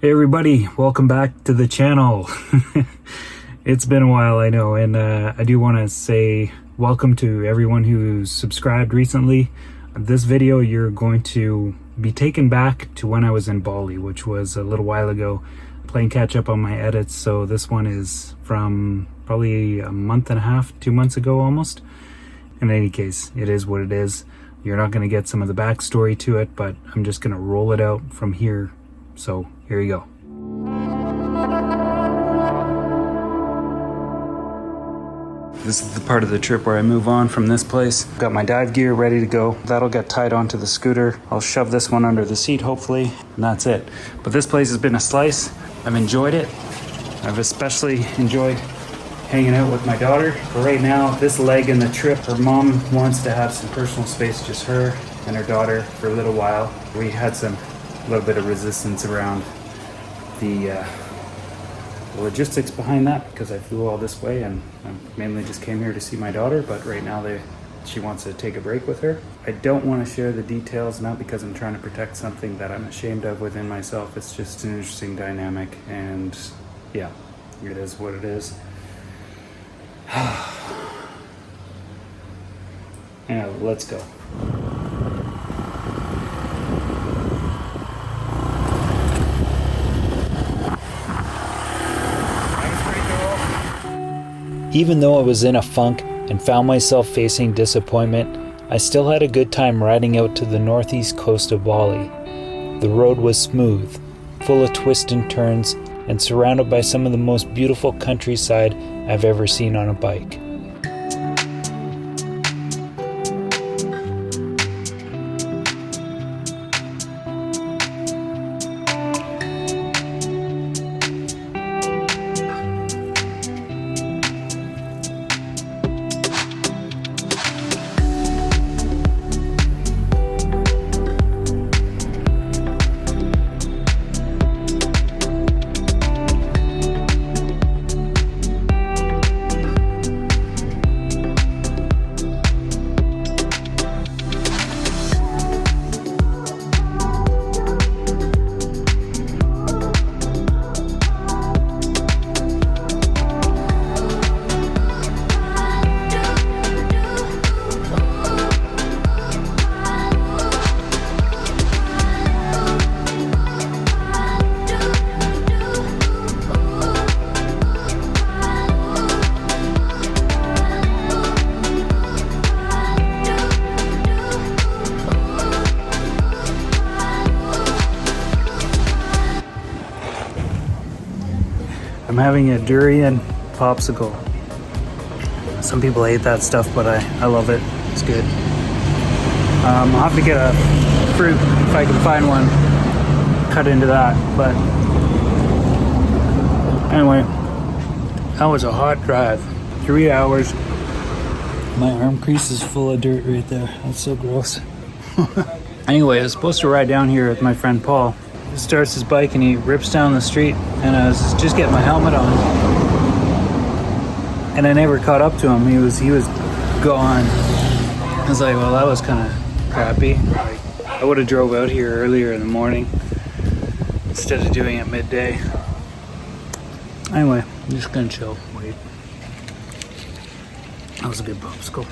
Hey everybody, welcome back to the channel. It's been a while, I know, and I do want to say welcome to everyone who's subscribed recently. This video, you're going to be taken back to when I was in Bali, which was a little while ago, playing catch up on my edits. So this one is from probably a month and a half, 2 months ago almost. In any case, it is what it is. You're not going to get some of the backstory to it, but I'm just going to roll it out from here. So here you go. This is the part of the trip where I move on from this place. Got my dive gear ready to go. That'll get tied onto the scooter. I'll shove this one under the seat hopefully, and that's it. But this place has been a slice. I've enjoyed it. I've especially enjoyed hanging out with my daughter. But right now, this leg in the trip, her mom wants to have some personal space, just her and her daughter for a little while. We had a little bit of resistance around the logistics behind that because I flew all this way and I mainly just came here to see my daughter, but right now she wants to take a break with her. I don't want to share the details, not because I'm trying to protect something that I'm ashamed of within myself. It's just an interesting dynamic, and yeah, it is what it is. Yeah, let's go. Even though I was in a funk and found myself facing disappointment, I still had a good time riding out to the northeast coast of Bali. The road was smooth, full of twists and turns, and surrounded by some of the most beautiful countryside I've ever seen on a bike. I'm having a Durian popsicle. Some people hate that stuff, but I love it. It's good. I'll have to get a fruit if I can find one, cut into that. But anyway, that was a hot drive. 3 hours. My arm crease is full of dirt right there. That's so gross. Anyway, I was supposed to ride down here with my friend Paul. He starts his bike and he rips down the street, and I was just getting my helmet on, and I never caught up to him. He was gone. I was like, well, that was kind of crappy. Like, I would have drove out here earlier in the morning instead of doing it midday. Anyway, I'm just gonna chill, wait. That was a good popsicle.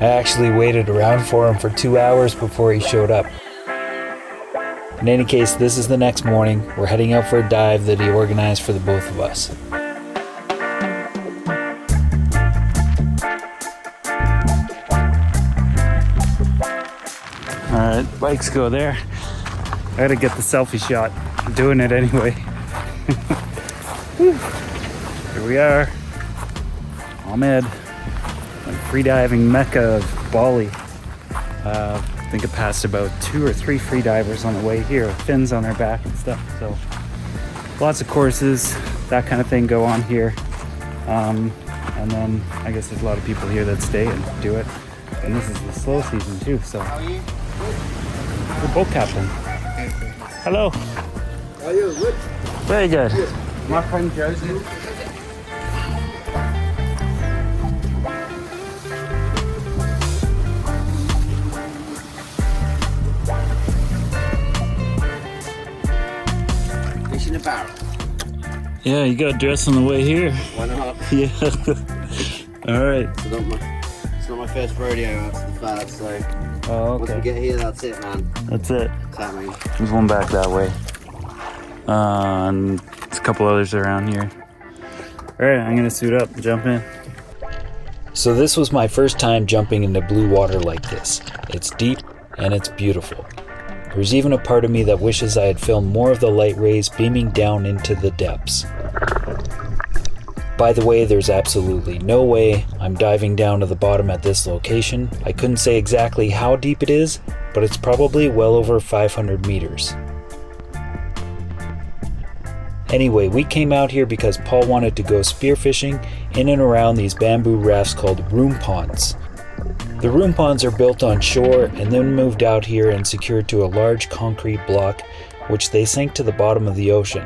I actually waited around for him for 2 hours before he showed up. In any case, this is the next morning. We're heading out for a dive that he organized for the both of us. Alright, bikes go there. I gotta get the selfie shot. I'm doing it anyway. Here we are. Amed. Freediving mecca of Bali. I think I passed about 2 or 3 freedivers on the way here with fins on their back and stuff. So lots of courses, that kind of thing go on here. And then I guess there's a lot of people here that stay and do it. And this is the slow season too, so we're boat captain. Hello. How are you? Good. Very good. My friend Joseph. the barrel. Yeah, you got dressed on the way here. Why not? Yeah. All right. It's not my first rodeo out to the fad, so Oh, once we okay. get here, that's it, man. That's it. Tammy. There's one back that way. And there's a couple others around here. All right, I'm gonna suit up and jump in. So this was my first time jumping into blue water like this. It's deep and it's beautiful. There's even a part of me that wishes I had filmed more of the light rays beaming down into the depths. By the way, there's absolutely no way I'm diving down to the bottom at this location. I couldn't say exactly how deep it is, but it's probably well over 500 meters. Anyway, we came out here because Paul wanted to go spearfishing in and around these bamboo rafts called Rumpons. The Rumpons are built on shore and then moved out here and secured to a large concrete block which they sink to the bottom of the ocean.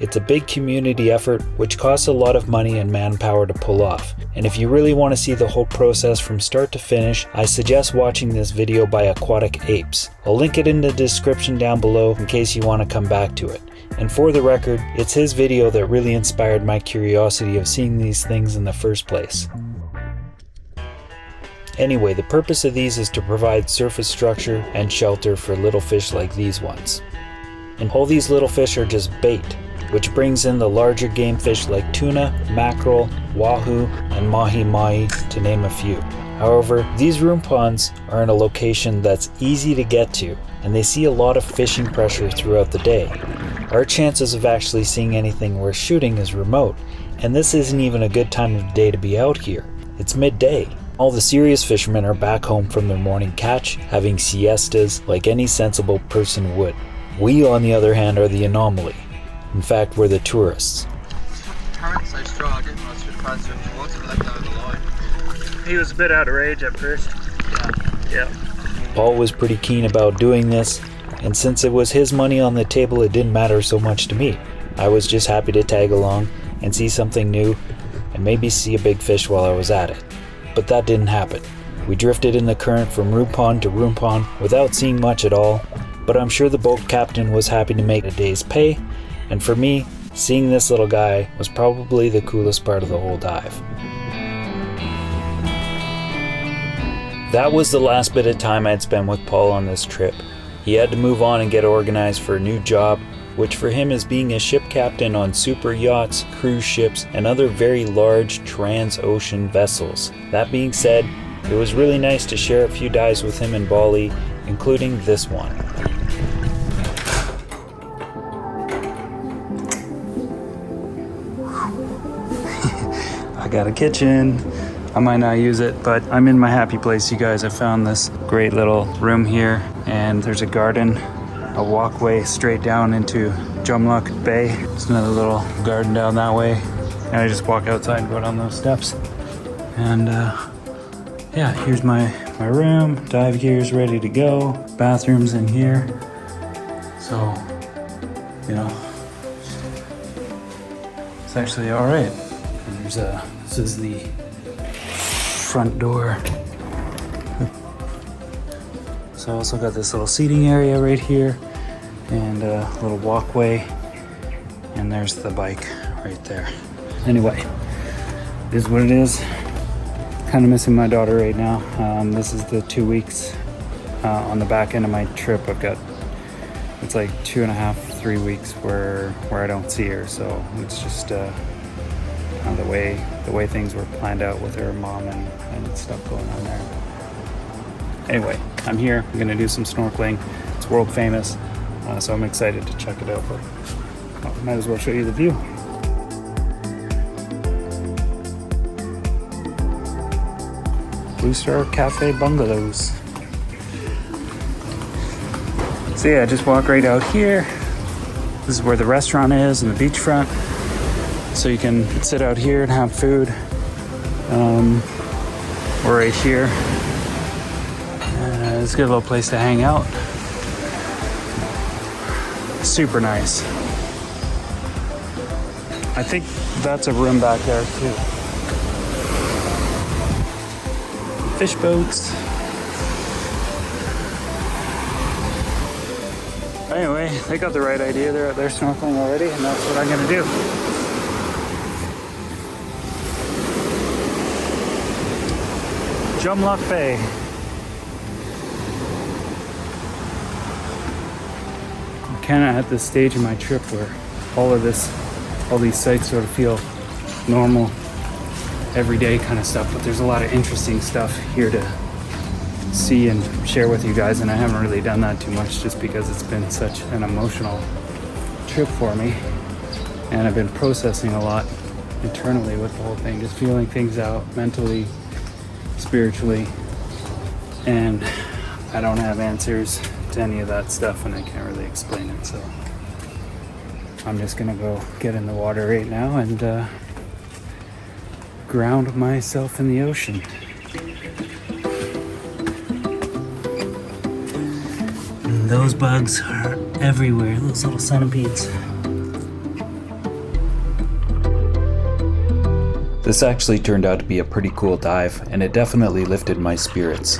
It's a big community effort which costs a lot of money and manpower to pull off. And if you really want to see the whole process from start to finish, I suggest watching this video by Aquatic Apes. I'll link it in the description down below in case you want to come back to it. And for the record, it's his video that really inspired my curiosity of seeing these things in the first place. Anyway, the purpose of these is to provide surface structure and shelter for little fish like these ones. And all these little fish are just bait, which brings in the larger game fish like tuna, mackerel, wahoo, and mahi-mahi, to name a few. However, these Rumpons are in a location that's easy to get to, and they see a lot of fishing pressure throughout the day. Our chances of actually seeing anything worth shooting is remote, and this isn't even a good time of day to be out here. It's midday. All the serious fishermen are back home from their morning catch, having siestas like any sensible person would. We, on the other hand, are the anomaly. In fact, we're the tourists. Current's so strong, I didn't realize the current's so towards it left over the line. He was a bit out of rage at first. Yeah. Paul was pretty keen about doing this, and since it was his money on the table, it didn't matter so much to me. I was just happy to tag along and see something new, and maybe see a big fish while I was at it. But that didn't happen. We drifted in the current from Rumpon to Rumpon without seeing much at all, but I'm sure the boat captain was happy to make a day's pay, and for me, seeing this little guy was probably the coolest part of the whole dive. That was the last bit of time I'd spent with Paul on this trip. He had to move on and get organized for a new job, which for him is being a ship captain on super yachts, cruise ships, and other very large trans-ocean vessels. That being said, it was really nice to share a few dives with him in Bali, including this one. I got a kitchen. I might not use it, but I'm in my happy place, you guys. I found this great little room here, and there's a garden, a walkway straight down into Jemeluk Bay. There's another little garden down that way, and I just walk outside and go down those steps. And yeah, here's my room. Dive gear's ready to go. Bathrooms in here. So, you know, it's actually all right. And there's this is the front door. So I also got this little seating area right here, and a little walkway, and there's the bike right there. Anyway, it is what it is. Kind of missing my daughter right now. This is the 2 weeks on the back end of my trip. It's like 2.5, 3 weeks where I don't see her. So it's just kind of the way things were planned out with her mom and stuff going on there. Anyway, I'm here. I'm gonna do some snorkeling. It's world famous, so I'm excited to check it out. But might as well show you the view. Blue Star Cafe Bungalows. So yeah, just walk right out here. This is where the restaurant is and the beachfront. So you can sit out here and have food. Or right here. It's a good little place to hang out. Super nice. I think that's a room back there too. Fish boats. Anyway, they got the right idea. They're out there snorkeling already, and that's what I'm gonna do. Jemeluk Bay. I'm kind of at this stage in my trip where all these sites sort of feel normal, everyday kind of stuff, but there's a lot of interesting stuff here to see and share with you guys, and I haven't really done that too much just because it's been such an emotional trip for me, and I've been processing a lot internally with the whole thing, just feeling things out mentally, spiritually, and I don't have answers to any of that stuff, and I can't really explain it, so I'm just gonna go get in the water right now and ground myself in the ocean. Those bugs are everywhere, those little centipedes. This actually turned out to be a pretty cool dive, and it definitely lifted my spirits.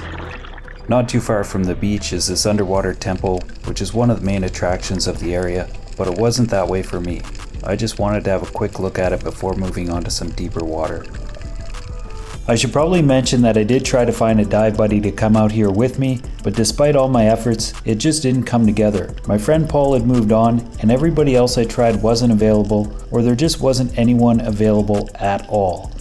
Not too far from the beach is this underwater temple, which is one of the main attractions of the area, but it wasn't that way for me. I just wanted to have a quick look at it before moving on to some deeper water. I should probably mention that I did try to find a dive buddy to come out here with me, but despite all my efforts, it just didn't come together. My friend Paul had moved on, and everybody else I tried wasn't available, or there just wasn't anyone available at all.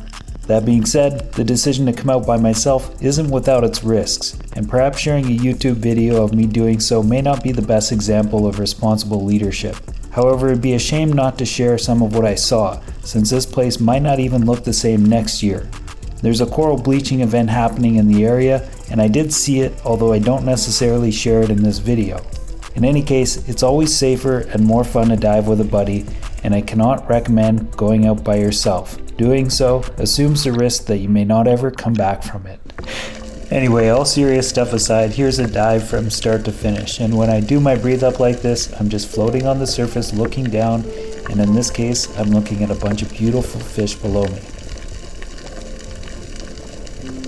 That being said, the decision to come out by myself isn't without its risks, and perhaps sharing a YouTube video of me doing so may not be the best example of responsible leadership. However, it'd be a shame not to share some of what I saw, since this place might not even look the same next year. There's a coral bleaching event happening in the area, and I did see it, although I don't necessarily share it in this video. In any case, it's always safer and more fun to dive with a buddy, and I cannot recommend going out by yourself. Doing so assumes the risk that you may not ever come back from it. Anyway, all serious stuff aside, here's a dive from start to finish, and when I do my breathe up like this, I'm just floating on the surface looking down, and in this case, I'm looking at a bunch of beautiful fish below me.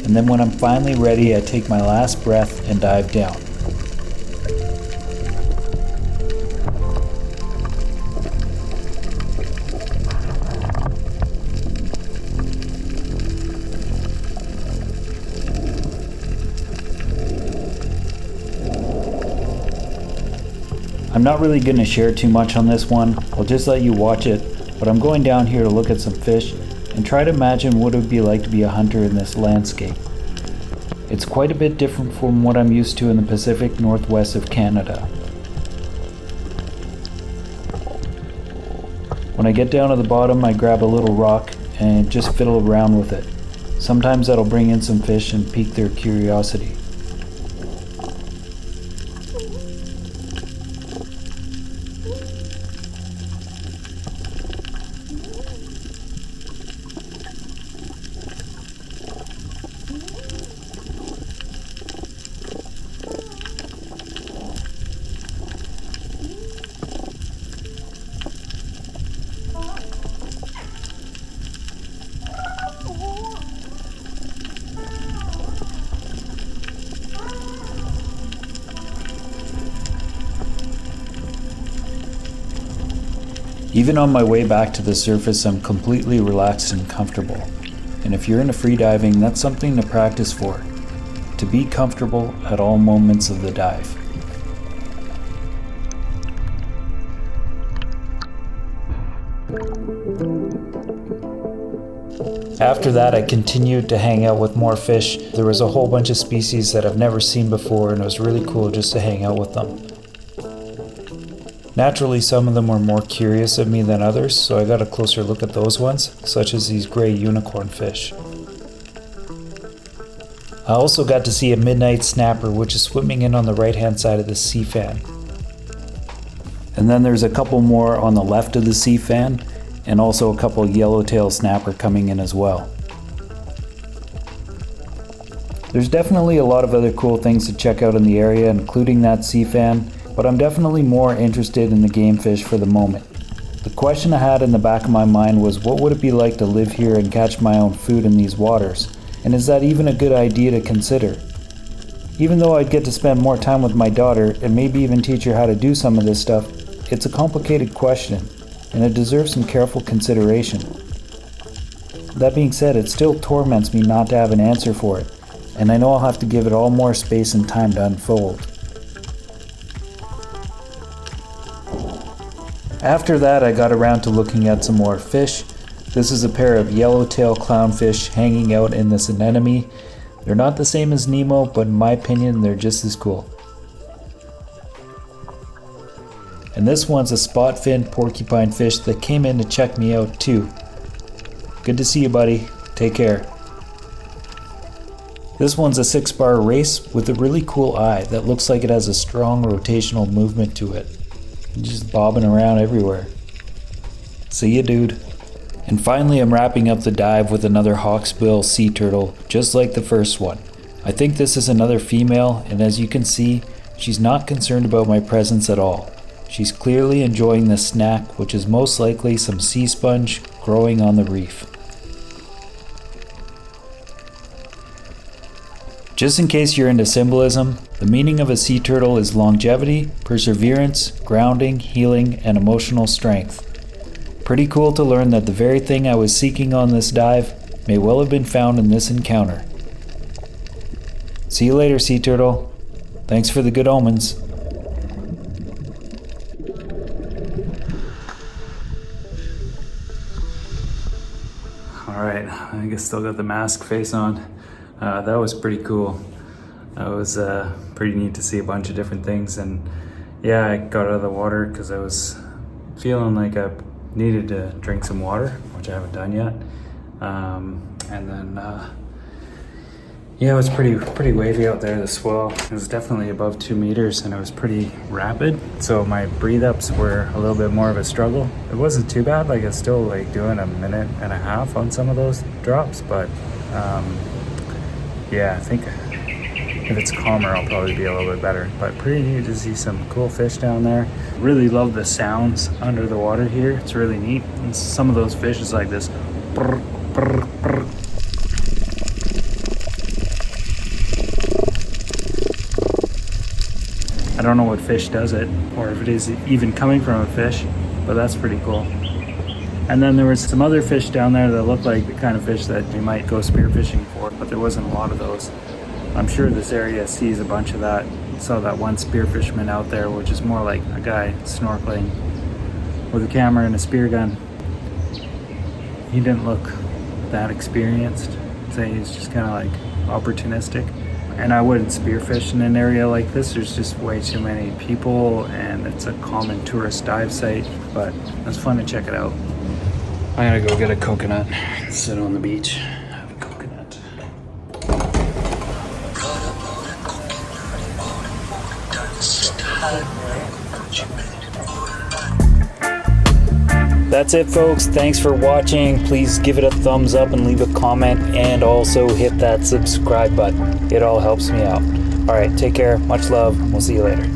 And then when I'm finally ready, I take my last breath and dive down. I'm not really going to share too much on this one, I'll just let you watch it, but I'm going down here to look at some fish and try to imagine what it would be like to be a hunter in this landscape. It's quite a bit different from what I'm used to in the Pacific Northwest of Canada. When I get down to the bottom, I grab a little rock and just fiddle around with it. Sometimes that'll bring in some fish and pique their curiosity. Even on my way back to the surface, I'm completely relaxed and comfortable. And if you're into freediving, that's something to practice for. To be comfortable at all moments of the dive. After that, I continued to hang out with more fish. There was a whole bunch of species that I've never seen before, and it was really cool just to hang out with them. Naturally, some of them were more curious of me than others, so I got a closer look at those ones, such as these gray unicorn fish. I also got to see a midnight snapper, which is swimming in on the right hand side of the sea fan. And then there's a couple more on the left of the sea fan, and also a couple yellowtail snapper coming in as well. There's definitely a lot of other cool things to check out in the area, including that sea fan, but I'm definitely more interested in the game fish for the moment. The question I had in the back of my mind was, what would it be like to live here and catch my own food in these waters? And is that even a good idea to consider? Even though I'd get to spend more time with my daughter and maybe even teach her how to do some of this stuff, it's a complicated question, and it deserves some careful consideration. That being said, it still torments me not to have an answer for it, and I know I'll have to give it all more space and time to unfold. After that, I got around to looking at some more fish. This is a pair of yellowtail clownfish hanging out in this anemone. They're not the same as Nemo, but in my opinion, they're just as cool. And this one's a spot-fin porcupine fish that came in to check me out too. Good to see you, buddy. Take care. This one's a 6-bar race with a really cool eye that looks like it has a strong rotational movement to it. Just bobbing around everywhere. See ya, dude. And finally, I'm wrapping up the dive with another hawksbill sea turtle, just like the first one. I think this is another female, and as you can see, she's not concerned about my presence at all. She's clearly enjoying the snack, which is most likely some sea sponge growing on the reef. Just in case you're into symbolism, the meaning of a sea turtle is longevity, perseverance, grounding, healing, and emotional strength. Pretty cool to learn that the very thing I was seeking on this dive may well have been found in this encounter. See you later, sea turtle. Thanks for the good omens. Alright, I guess still got the mask face on. That was pretty cool. That was pretty neat to see a bunch of different things, and yeah, I got out of the water because I was feeling like I needed to drink some water, which I haven't done yet. And then yeah, it was pretty wavy out there, the swell. It was definitely above 2 meters and it was pretty rapid, so my breathe ups were a little bit more of a struggle. It wasn't too bad, like it's still like doing a minute and a half on some of those drops, but yeah, I think if it's calmer, I'll probably be a little bit better. But pretty neat to see some cool fish down there. Really love the sounds under the water here. It's really neat. And some of those fish is like this. Brr, brr, brr. I don't know what fish does it, or if it is even coming from a fish, but that's pretty cool. And then there was some other fish down there that looked like the kind of fish that you might go spearfishing for, but there wasn't a lot of those. I'm sure this area sees a bunch of that. Saw that one spearfishman out there, which is more like a guy snorkeling with a camera and a spear gun. He didn't look that experienced. So he's just kind of like opportunistic. And I wouldn't spearfish in an area like this. There's just way too many people and it's a common tourist dive site, but it's fun to check it out. I gotta go get a coconut and sit on the beach. Have a coconut. That's it, folks. Thanks for watching. Please give it a thumbs up and leave a comment, and also hit that subscribe button. It all helps me out. All right, take care. Much love. We'll see you later.